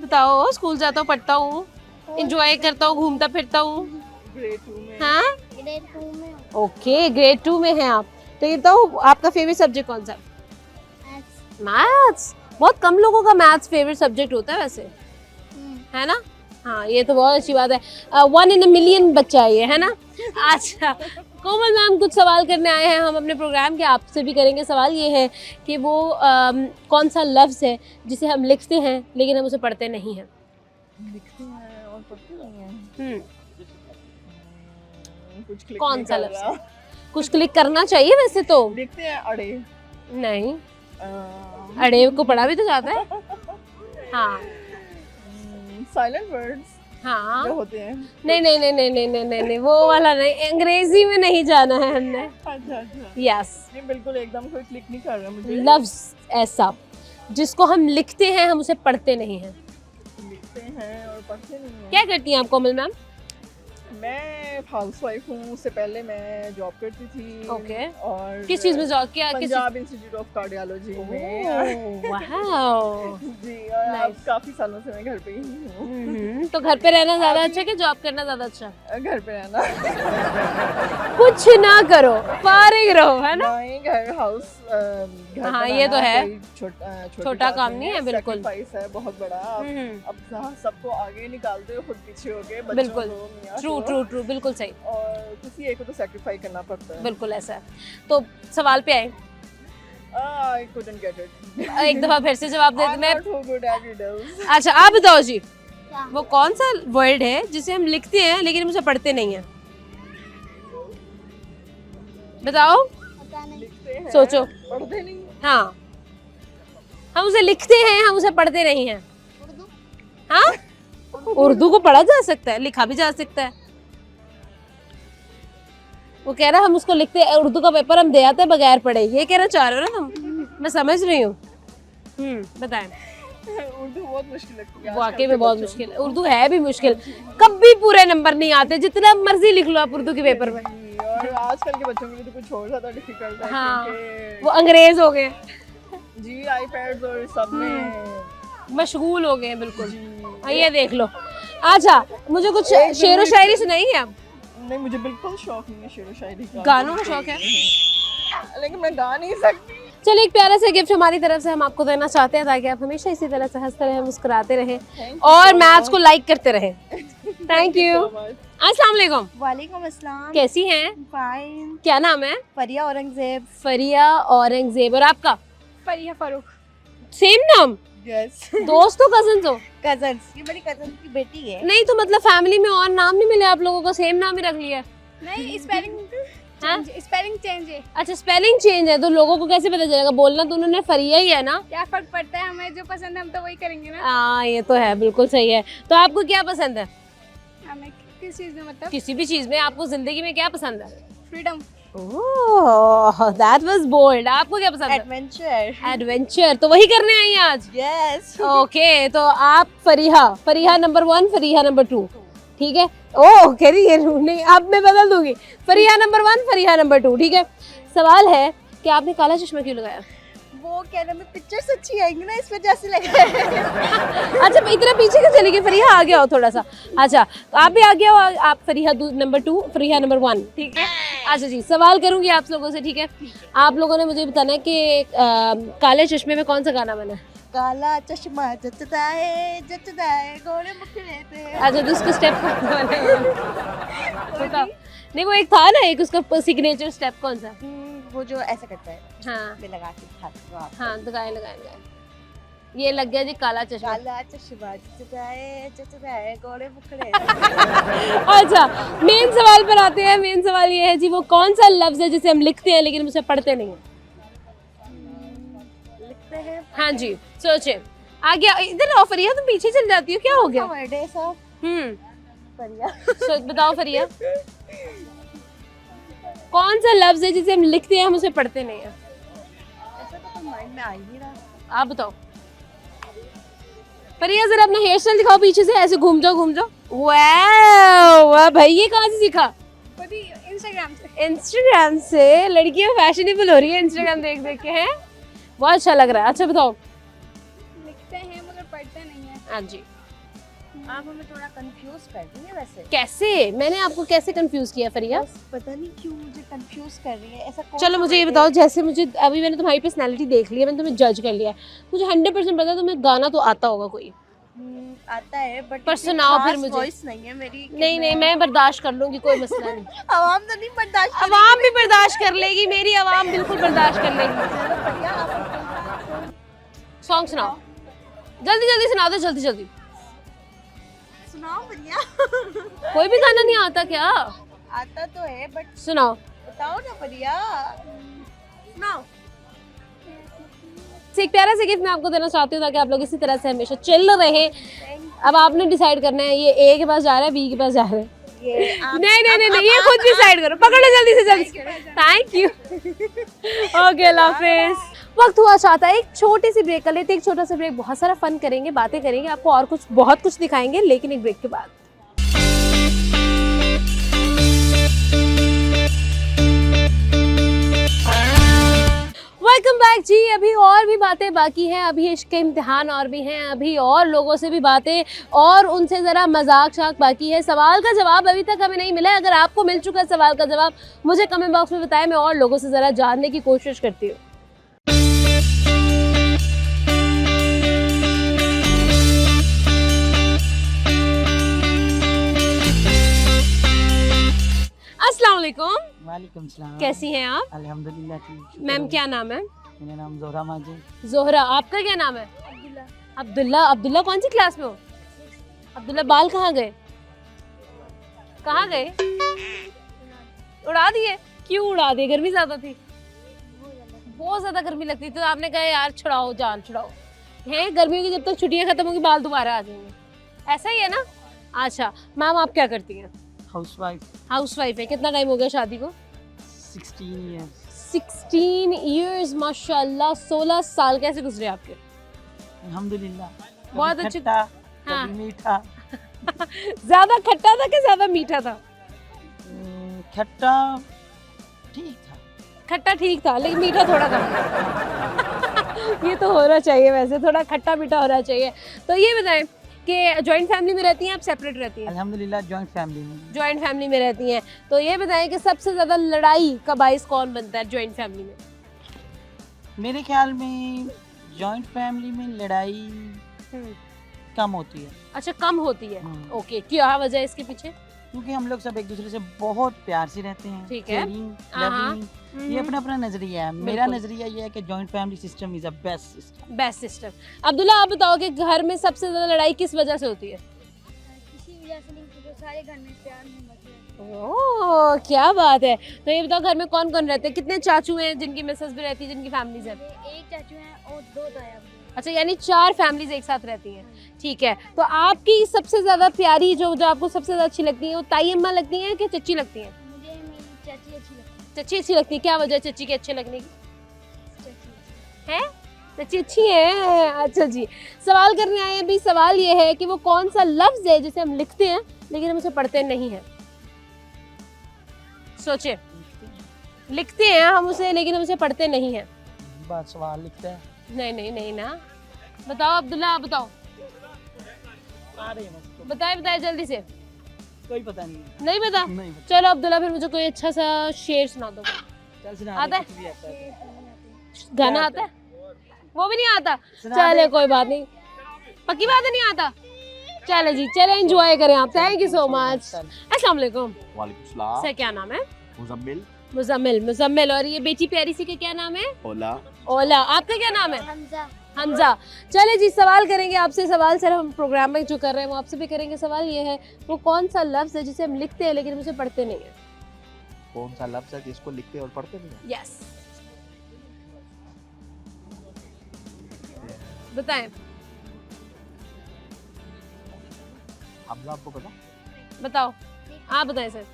बताओ। स्कूल जाता हूँ, पढ़ता हूँ, एंजॉय करता हूँ, घूमता फिरता हूँ। ग्रेड 2 में। हाँ, ग्रेड 2 में। ओके, ग्रेड 2 में हैं आप। तो ये तो आपका फेवरेट सब्जेक्ट कौन सा? मैथ्स। बहुत कम लोगों का मैथ्स फेवरेट सब्जेक्ट होता है वैसे, है ना? हाँ, ये तो बहुत अच्छी बात है। 1 in a million बच्चा है ये, है ना? अच्छा, कोमल मैम कुछ सवाल करने आए हैं हम अपने प्रोग्राम के, आपसे भी करेंगे सवाल। ये है कि वो कौन सा लफ्ज़ है जिसे हम लिखते हैं लेकिन हम उसे पढ़ते नहीं हैं? लिखते हैं और पढ़ते नहीं हैं। कुछ क्लिक कौन नहीं सा कर लफ्ज़ रहा। है? कुछ क्लिक करना चाहिए वैसे तो। लिखते हैं अड़े। नहीं, अड़े को पढ़ा भी तो जाता है। हाँ, साइलेंट वर्ड्स हाँ, जो होते हैं। नहीं नहीं नहीं नहीं नहीं नहीं नहीं नहीं, वो वाला नहीं, अंग्रेजी में नहीं जाना है हमने। अच्छा अच्छा। यस, नहीं बिल्कुल एकदम कोई क्लिक नहीं कर रहा मुझे। लफ्ज़ ऐसा जिसको हम लिखते हैं, हम उसे पढ़ते नहीं हैं। लिखते हैं और पढ़ते नहीं हैं। क्या करती हैं आप कोमल मैम? मैं हाउसवाइफ हूँ। उससे पहले मैं जॉब करती थी। ओके। और किस चीज़ में जॉब किया? किस पंजाब इंस्टीट्यूट ऑफ कार्डियोलॉजी में। वाओ। जी, और अब Nice. काफी सालों से मैं घर पे ही हूँ। तो घर पे रहना ज्यादा अच्छा कि जॉब करना ज्यादा अच्छा? घर पे रहना। कुछ ना करो, फारिग रहो, है ना? नहीं, घर हाउस घर हाँ, ये तो है। छोटा बात काम नहीं है, बिल्कुल। Sacrifice है बहुत बड़ा। अब सबको आगे निकालते हो, खुद पीछे हो गए। बिल्कुल, ट्रू ट्रू ट्रू, बिल्कुल सही। और किसी एक को तो सैक्रिफाइस करना पड़ता है। बिल्कुल ऐसा है। तो सवाल पे आए, I couldn't get it. एक दफा फिर से जवाब दे I'm मैं। not so good at riddles. अच्छा, आप बताओ जी, वो कौन सा वर्ड है जिसे हम लिखते हैं लेकिन हम उसे पढ़ते नहीं हैं? बताओ, पता नहीं। लिखते हैं, सोचो। पढ़ते नहीं। हाँ, हम उसे लिखते हैं, हम उसे पढ़ते नहीं हैं। उर्दू। हाँ, उर्दू को पढ़ा जा सकता है, लिखा भी जा सकता है। वो कह रहा हम उसको लिखते हैं, उर्दू का पेपर हम दे आते हैं बगैर पढ़े, ये कहना चाह रहे हो ना तुम? मैं समझ रही हूँ। बताएं। उर्दू बहुत मुश्किल लगती है। वाकई में बहुत मुश्किल है, उर्दू है भी मुश्किल। कभी पूरे नंबर नहीं आते, जितना मर्जी लिख लो आप उर्दू के पेपर में। और आजकल के बच्चों के लिए तो कुछ और ज्यादा डिफिकल्ट है। हाँ, क्योंकि वो अंग्रेज हो गए जी आईपैड्स और सब में मशगूल हो गए हैं बिल्कुल। ये देख लो। अच्छा, मुझे कुछ शेर व शायरी सुनाइए आप। नहीं, मुझे बिल्कुल शौक नहीं है शेर व शायरी का। गानों का शौक है लेकिन मैं गा नहीं सकती। चलिए, एक प्यारा सा गिफ्ट हमारी तरफ से हम आपको देना चाहते हैं ताकि आप हमेशा इसी तरह से हंसते रहें, मुस्कुराते रहें और मैच को लाइक करते रहें। Thank you. अस्सलाम वालेकुम। वालेकुम अस्सलाम। कैसी हैं? फाइन। क्या नाम है? फरिया औरंगजेब। फरिया औरंगजेब। और आपका? फरिया फारूक। सेम नाम? यस। दोस्त हो, कजन हो? कजन्स, ये मेरी कजन की बेटी है। नहीं तो मतलब फैमिली में और नाम नहीं मिले आप लोगों को, सेम नाम ही रख लिया? नहीं, स्पेलिंग चेंज है। अच्छा, स्पेलिंग चेंज है, तो लोगों को कैसे पता चलेगा? बोलना तो उन्होंने फरिया ही है ना। क्या फर्क पड़ता है, हमें जो पसंद है हम तो वही करेंगे ना। हाँ, ये तो है, बिल्कुल सही है। तो आपको क्या पसंद है? हमें किस चीज में, मतलब किसी भी चीज में आपको जिंदगी में क्या पसंद है? Freedom, oh, that was bold. आपको क्या पसंद है? एडवेंचर। एडवेंचर। तो वही करने आई हैं आज? यस। ओके, तो आप फरीहा नंबर 1, फरीहा नंबर 2, ठीक है? ओह, कह रही है नहीं, अब मैं बदल दूंगी, फरीहा नंबर 1, फरीहा नंबर 2, ठीक है? सवाल है कि आपने काला चश्मा क्यों लगाया? वो कह रहे हैं पिक्चर्स अच्छी आएंगी ना, इस वजह से लगा है। अच्छा, इतना पीछे क्यों चली गई? फरीहा आ गया हो थोड़ा सा। अच्छा, आप भी आ गया हो, आप फरीहा नंबर 2, फरीहा नंबर 1, ठीक है? अच्छा जी, सवाल करूंगी आप लोगों से, ठीक है? आप लोगों ने मुझे बताना है कि काले चश्मे में कौन सा गाना बना है? काला चश्मा जचता है गोरे मुखड़े पे। अच्छा, तो उसका स्टेप बताओ। नहीं, वो एक था ना, एक उसका सिग्नेचर स्टेप कौन सा? वो जो ऐसा करता है, हाँ मैं लगा के दिखाती हूँ आपको। हाँ, लगाए। ये लग गया जी काला चश्मा। काला चश्मा जचता है गोरे मुखड़े पे। अच्छा, मेन सवाल पर आते हैं। मेन सवाल ये है जी, वो कौन सा लफ्ज है जिसे हम लिखते हैं लेकिन उसे पढ़ते नहीं हैं? लिखते हैं हाँ जी, सोचे। आगे इधर आओ फरिया, तुम पीछे चल जाती हो, क्या हो गया? वर्ड है सब बढ़िया। बताओ फरिया, कौन सा लफ्ज है जिसे हम लिखते हैं हम उसे पढ़ते नहीं हैं? ऐसा तो माइंड में आ ही नहीं रहा। आप बताओ फरिया, जरा अपना हेयर स्टाइल दिखाओ पीछे से, ऐसे घूम जाओ घूम जाओ। वाह भाई, ये कहाँ से सीखा? इंस्टाग्राम से। लड़कियां फैशनेबल हो रही है इंस्टाग्राम देख देख के, हैं बहुत अच्छा लग रहा है। अच्छा बताओ। लिखते हैं मगर पढ़ते नहीं है। हाँ जी, आप हमें थोड़ा कंफ्यूज कर रही है वैसे। कैसे? मैंने आपको कैसे कंफ्यूज किया फरिया? पता नहीं क्यों मुझे कंफ्यूज कर रही है ऐसा। चलो मुझे ये बताओ, जैसे मुझे अभी मैंने तुम्हारी पर्सनालिटी देख ली है, मैंने तुम्हें जज कर लिया है, मुझे 100% पता है तुम्हें गाना तो आता होगा कोई। आता है बट पर सुनाओ फिर मुझे। वॉइस नहीं है मेरी। नहीं, मैं बर्दाश्त कर लूंगी, कोई मसला नहीं। आवाम तो नहीं बर्दाश्त करेगी। आवाम भी बर्दाश्त कर लेगी, मेरी आवाम बिल्कुल बर्दाश्त कर लेगी। सॉन्ग सुनाओ, जल्दी जल्दी सुना दो, जल्दी जल्दी। सुनाओ बढ़िया। कोई भी गाना नहीं आता क्या? आता तो है बट सुनाओ। बताओ ना बढ़िया। सुनाओ। एक प्यारा सा गिफ्ट मैं आपको देना चाहती हूँ ताकि आप लोग इसी तरह से हमेशा चिल रहे। अब आपने डिसाइड करना है, ये ए के पास जा रहा है, बी के पास जा रहा है? नहीं, ये खुद डिसाइड करो। पकड़ो जल्दी से जल्दी। Thank you. ओके, अल्लाह हाफिज़। वक्त हुआ चाहता है एक छोटी सी ब्रेक कर लेते हैं। एक छोटा सा ब्रेक, बहुत सारा फन करेंगे, बातें करेंगे, आपको और कुछ बहुत कुछ दिखाएंगे, लेकिन एक ब्रेक के बाद। वेलकम बैक जी। अभी और भी बातें बाकी हैं, अभी इश्क के इम्तिहान और भी हैं, अभी और लोगों से भी बातें और उनसे ज़रा मजाक शाक बाकी है। सवाल का जवाब अभी तक हमें नहीं मिला है। अगर आपको मिल चुका है सवाल का जवाब, मुझे कमेंट बॉक्स में बताएं, मैं और लोगों से ज़रा जानने की कोशिश करती हूँ। अस्सलाम वालेकुम। वालेकुम सलाम। कैसी हैं आप? अल्हम्दुलिल्लाह ठीक। मैम क्या नाम है? मेरा नाम जोहरा माजिद। जोहरा। आपका क्या नाम है? अब्दुल्ला। अब्दुल्ला कौन सी क्लास में हो? अब्दुल्ला, बाल कहाँ गए? कहाँ गए? उड़ा दिए? क्यों उड़ा दिए? गर्मी ज्यादा थी? बहुत ज्यादा गर्मी लगती थी तो आपने कहा यार छुड़ाओ, जान छुड़ाओ। हैं गर्मियों की जब तक छुट्टियां खत्म होगी बाल दोबारा आ जाएंगे, ऐसा ही है ना? अच्छा मैम, आप क्या करती हैं? हाउसवाइफ है। कितना टाइम हो गया शादी को? 16 इयर्स। माशाल्लाह, 16 साल कैसे गुजरे आपके? अल्हम्दुलिल्लाह। बहुत अच्छे। हाँ। मीठा। ज्यादा खट्टा था कि ज्यादा मीठा था? खट्टा ठीक था। खट्टा ठीक था लेकिन मीठा थोड़ा कम। ये तो होना चाहिए वैसे, थोड़ा खट्टा मीठा होना चाहिए। तो ये बताएं कि जॉइंट फैमिली में रहती हैं, आप सेपरेट रहती हैं? अल्हम्दुलिल्लाह जॉइंट फैमिली में। जॉइंट फैमिली में रहती हैं। तो ये बताएं कि सबसे ज्यादा लड़ाई का बाइस कौन बनता है जॉइंट फैमिली में? मेरे ख्याल में जॉइंट फैमिली में लड़ाई कम होती है। अच्छा, कम होती है। ओके, क्या वजह है इसके पीछे? क्योंकि हम लोग सब एक दूसरे से बहुत प्यार से रहते हैं। ठीक है। ये अपना अपना नजरिया है। मेरा नजरिया ये है कि joint family system is a best system. Best system. Abdullah, आप बताओ कि घर में सबसे ज्यादा लड़ाई किस वजह से होती है? किसी वजह से नहीं, क्योंकि सारे घर में प्यार मोहब्बत है। ओह, क्या बात है। तो ये बताओ घर में कौन कौन रहते हैं? कितने चाचू हैं जिनकी मिसेस भी रहती है, जिनकी फैमिलीज है? एक चाचू हैं और 2 ताया। अच्छा, यानी 4 फैमिलीज एक साथ रहती हैं। ठीक है, तो आपकी सबसे ज्यादा प्यारी जो आपको सबसे ज्यादा अच्छी लगती है वो ताई अम्मा लगती हैं कि चच्ची लगती हैं? मुझे मेरी चाची अच्छी लगती है। चच्ची अच्छी लगती है। क्या वजह है चच्ची के अच्छे लगने की? है चच्ची अच्छी है। अच्छा जी, सवाल करने आए हैं। अभी सवाल ये है कि वो कौन सा लफ्ज है जिसे हम लिखते हैं लेकिन हम उसे पढ़ते नहीं हैं? सोचे। लिखते हैं हम उसे लेकिन हम उसे पढ़ते नहीं हैं। बात सवाल लिखते हैं। नहीं ना। बताओ अब्दुल्ला, आप बताओ। बताए जल्दी से। कोई पता नहीं। नहीं पता? नहीं पता। चलो अब्दुल्ला, फिर मुझे कोई अच्छा सा शेर सुना दो। चल सुना। आता है? कुछ भी आता है। गाना आता है? वो भी नहीं आता? चले कोई बात नहीं, पक्की बात है नहीं आता। चले जी, चले एंजॉय करें आप। Thank you so much. अस्सलाम वालेकुम। वालेकुम सलाम। सर क्या नाम है? मुजम्मिल। मुजम्मिल। और ये बेटी प्यारी सी का क्या नाम है? ओला। ओला। आपका क्या नाम है? हमजा। हमजा। चले जी, सवाल करेंगे आपसे। सवाल सर हम प्रोग्राम में जो कर रहे हैं वो आपसे भी करेंगे। सवाल ये है, वो कौन सा लफ्ज़ है जिसे हम लिखते हैं लेकिन उसे पढ़ते नहीं है? कौन सा लफ्ज़ है जिसको लिखते और पढ़ते नहीं है? यस, बताएं। हमला आपको पता? बताओ, आप बताएं सर।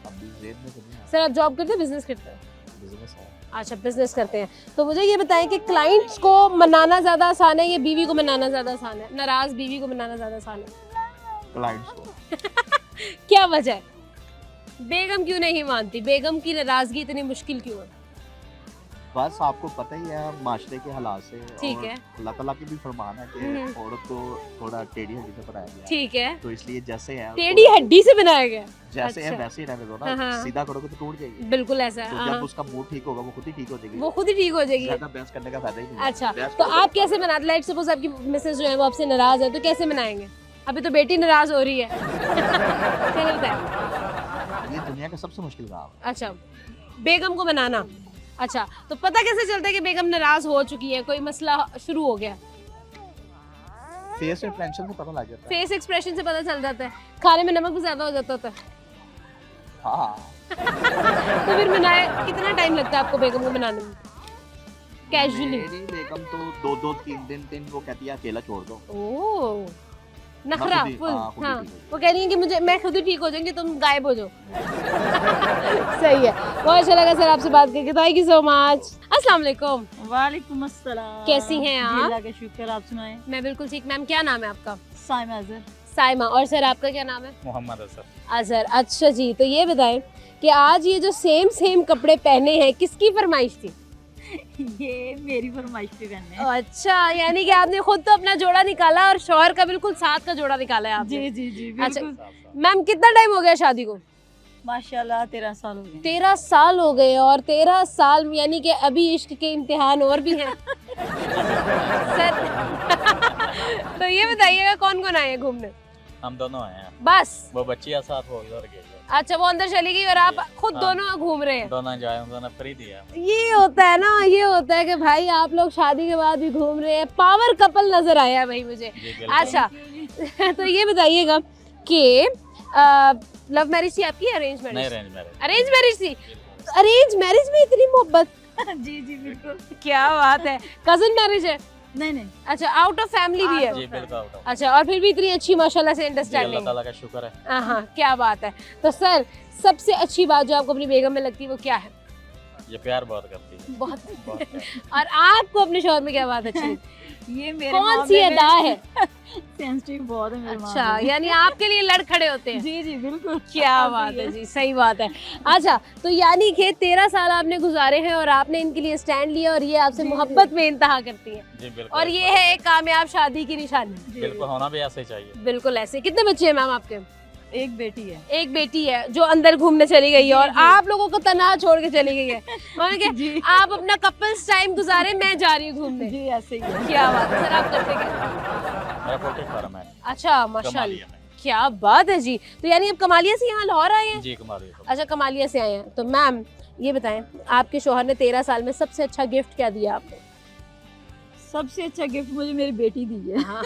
अभी ज़हन में तो नहीं आ सर आप जॉब करते हैं, बिजनेस करते हैं? रहा। बिजनेस है। अच्छा, बिजनेस करते हैं। तो मुझे ये बताएं कि क्लाइंट्स को मनाना ज़्यादा आसान है या बीवी को मनाना ज़्यादा आसान है? नाराज़ बीवी को मनाना ज़्यादा आसान है? क्लाइंट्स को। क्या वजह है? बेगम क्यों नहीं मानती? बेगम की नाराज़गी इतनी मुश्किल क्यों है? बस आपको पता ही है माशरे के हालात से। ठीक और है। अल्लाह ताला की भी फरमान है कि औरत को थोड़ा टेढ़ी हड्डी से बनाया गया है। ठीक है, तो इसलिए जैसे है टेढ़ी हड्डी से बनाया गया है? जैसे है अच्छा। वैसे ही रहने दो हाँ, ना। हाँ। सीधा करोगे तो टूट जाएगी। बिल्कुल ऐसा है। तो हाँ, जब उसका मूड ठीक होगा वो खुद ही ठीक हो जाएगी। वो खुद ही ठीक हो जाएगी। ज्यादा बहस करने का फायदा ही नहीं है। अच्छा, बहस तो करो आप कैसे मनाते? लाइक सपोज आपकी मिसेस जो है वो आपसे नाराज़ है, तो कैसे मनाएंगे? अभी तो बेटी नाराज़ हो रही है। क्या लगता है? ये दुनिया का सबसे मुश्किल काम है। अच्छा, बेगम को मनाना। अच्छा, तो पता कैसे चलता है कि बेगम नाराज हो चुकी है, कोई मसला शुरू हो गया? फेस एक्सप्रेशन से पता लग जाता है। फेस एक्सप्रेशन से पता चल जाता है। खाने में नमक भी ज्यादा हो जाता होता है। हाँ। तो फिर मनाए कितना टाइम लगता है आपको बेगम को मनाने में? कैजुअली? मेरी बेगम तो 2-3 दिन वो कहती है अकेला छोड़ दो। ओह, नखरा खुद ही- फुल। हाँ, खुद ही हाँ, ठीक हो वो कह रही है कि मैं खुद ही ठीक हो जाऊंगी, तुम गायब हो जाओ। सही है, बहुत अच्छा लगा सर आपसे बात करके। Thank you so much. अस्सलाम वालेकुम। वालेकुम अस्सलाम। कैसी हैं आप? अल्लाह का शुक्र, आप सुनाएं। मैं बिल्कुल ठीक। मैम क्या नाम है आपका? साइमा अजहर। साइमा। और सर आपका क्या नाम है? मोहम्मद असर। अजहर। अच्छा जी, तो ये बताएं कि आज ये जो सेम कपड़े पहने हैं किसकी फरमाइश थी? ये मेरी फरमाइश पे पहनने हैं। अच्छा, यानी कि आपने खुद तो अपना जोड़ा निकाला और शौहर का बिल्कुल साथ का जोड़ा निकाला है आपने। जी जी जी अच्छा बिल्कुल। मैम, कितना टाइम हो गया शादी को? माशाल्लाह 13 साल हो गए। 13 साल हो गए। और 13 साल यानी कि अभी इश्क के इम्तिहान और भी हैं। सर तो ये बताइएगा कौन कौन आए हैं घूमने? हम दोनों आए हैं। बस? वो बच्चियाँ साथ हो उधर गई है। अच्छा, वो अंदर चली गई और आप खुद हाँ। दोनों घूम रहे हैं? दोनों एंजॉय, दोनों फ्री दिया। ये होता है ना, ये होता है कि भाई आप लोग शादी के बाद भी घूम रहे हैं। पावर कपल नजर आया है भाई मुझे। जी, बिल्कुल। अच्छा तो ये बताइएगा कि लव मैरिज थी आपकी, अरेंज नहीं, marriage? Arrange marriage. Arrange marriage थी। अरेंज मैरिज में इतनी मोहब्बत? जी जी बिल्कुल। क्या बात है। कजन मैरिज है? नहीं नहीं। अच्छा, आउट ऑफ फैमिली भी है? जी बिल्कुल आउट ऑफ। अच्छा, और फिर भी इतनी अच्छी माशाल्लाह से जी, अल्लाह अंडरस्टैंडिंग। ताला का शुक्र है। हाँ, क्या बात है। तो सर सबसे अच्छी बात जो आपको अपनी बेगम में लगती है वो क्या है? ये प्यार बहुत करती है। बहुत। बहुत प्यार। और आपको अपने शौहर में क्या बात अच्छी लगती है? ये मेरे कौन सी अदा है? सेंसिटिव बहुत है मेरे अच्छा, मामले में। यानी आपके लिए लड़ खड़े होते हैं? जी जी बिल्कुल। क्या बात है जी, सही बात है। अच्छा, तो यानी कि 13 साल आपने गुजारे हैं और आपने इनके लिए स्टैंड लिया और ये आपसे मोहब्बत में इंतहा करती है। जी बिल्कुल। और ये है एक कामयाब शादी की निशानी। बिल्कुल, होना भी ऐसे ही चाहिए। बिल्कुल ऐसे। कितने बच्चे हैं मैम आपके? एक बेटी है। एक बेटी है जो अंदर घूमने चली गई है और आप लोगों को तनहा छोड़ के चली गई है। उन्होंने कहा, आप अपना कपल्स टाइम गुजारे, मैं जा रही हूँ घूमने। जी ऐसे ही है। क्या बात है। सर आप करते क्या? मेरा पोल्ट्री फार्म है। अच्छा, माशाल्लाह, कमालिया में। क्या बात है जी। तो यानी आप कमालिया से यहाँ लाहौर आए हैं? जी कमालिया। अच्छा, कमालिया से आए हैं। तो मैम ये बताएं, आपके शौहर ने 13 साल में सबसे अच्छा गिफ्ट क्या दिया आपको? सबसे अच्छा गिफ्ट मुझे मेरी बेटी दी है। हाँ,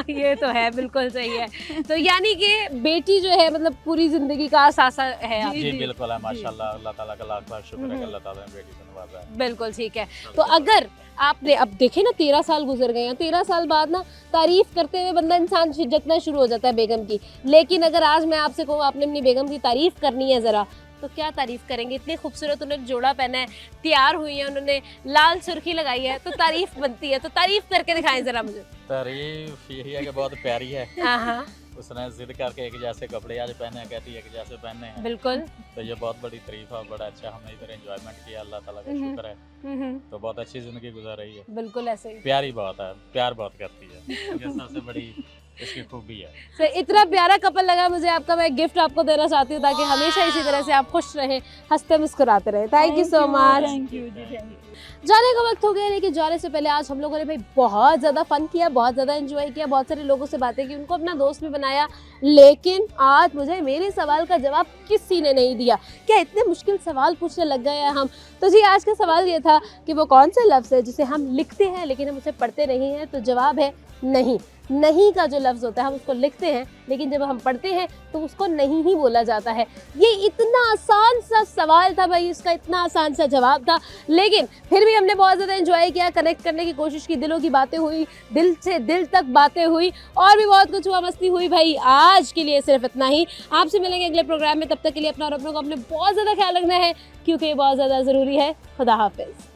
ये तो है, बिल्कुल सही है। तो यानी कि बेटी जो है मतलब पूरी जिंदगी का सासा है आप। जी बिल्कुल है, माशाल्लाह। अल्लाह ताला का लाख लाख शुक्र है कि अल्लाह ताला ने बेटी को नवाजा है। बिल्कुल ठीक है। तो अगर आपने अब देखे ना 13 साल गुजर गए हैं, 13 साल बाद ना तारीफ करते हुए बंदा इंसान झिझकना शुरू हो जाता है बेगम की। लेकिन अगर आज मैं आपसे कहूँ आपने अपनी बेगम की तारीफ करनी है ज़रा, तो क्या तारीफ करेंगे? इतने खूबसूरत उन्होंने जोड़ा पहना है, तैयार हुई है, उन्होंने लाल सुर्खी लगाई है, तो तारीफ बनती है। तो तारीफ करके दिखाएं ज़रा मुझे। तारीफ यही है कि बहुत प्यारी है। हाँ, उसने जिद करके एक जैसे कपड़े आज पहने हैं, कहती है एक जैसे पहने हैं। बिल्कुल। तो ये बहुत बड़ी तारीफ है, बड़ा अच्छा हमने इधर एंजॉयमेंट किया, अल्लाह ताला का शुक्र है। तो बहुत अच्छी जिंदगी गुजार रही है। बिल्कुल ऐसे ही। प्यारी बहुत है, प्यार बहुत करती है। ये सबसे बड़ी इसकी खूबी है। तो इतना प्यारा कपल लगा मुझे आपका, मैं गिफ्ट आपको देना चाहती हूँ ताकि हमेशा इसी तरह से आप खुश रहें, हंसते मुस्कुराते रहें। Thank you so much. Thank you जी, थैंक यू। जाने का वक्त हो गया, लेकिन जाने से पहले आज हम लोगों ने भाई बहुत ज़्यादा फन किया, बहुत ज़्यादा एंजॉय किया, बहुत सारे लोगों से बातें की, उनको अपना दोस्त भी बनाया। लेकिन आज मुझे मेरे सवाल का जवाब किसी ने नहीं दिया। क्या इतने मुश्किल सवाल पूछने लग गए हैं हम? तो जी आज का सवाल ये था कि वो कौन से लफ्ज़ है जिसे हम लिखते हैं लेकिन हम उसे पढ़ते नहीं हैं? तो जवाब है नहीं। नहीं का जो लफ्ज़ होता है हम उसको लिखते हैं, लेकिन जब हम पढ़ते हैं तो उसको नहीं ही बोला जाता है। ये इतना आसान सा सवाल था भाई, इसका इतना आसान सा जवाब था, लेकिन फिर भी हमने बहुत ज़्यादा एंजॉय किया, कनेक्ट करने की कोशिश की, दिलों की बातें हुई, दिल से दिल तक बातें हुई, और भी बहुत कुछ हुआ, मस्ती हुई। भाई आज के लिए सिर्फ इतना ही। आपसे मिलेंगे अगले प्रोग्राम में, तब तक के लिए अपना और अपनों को अपने बहुत ज़्यादा ख्याल रखना है, क्योंकि ये बहुत ज़्यादा ज़रूरी है। खुदा हाफिज़।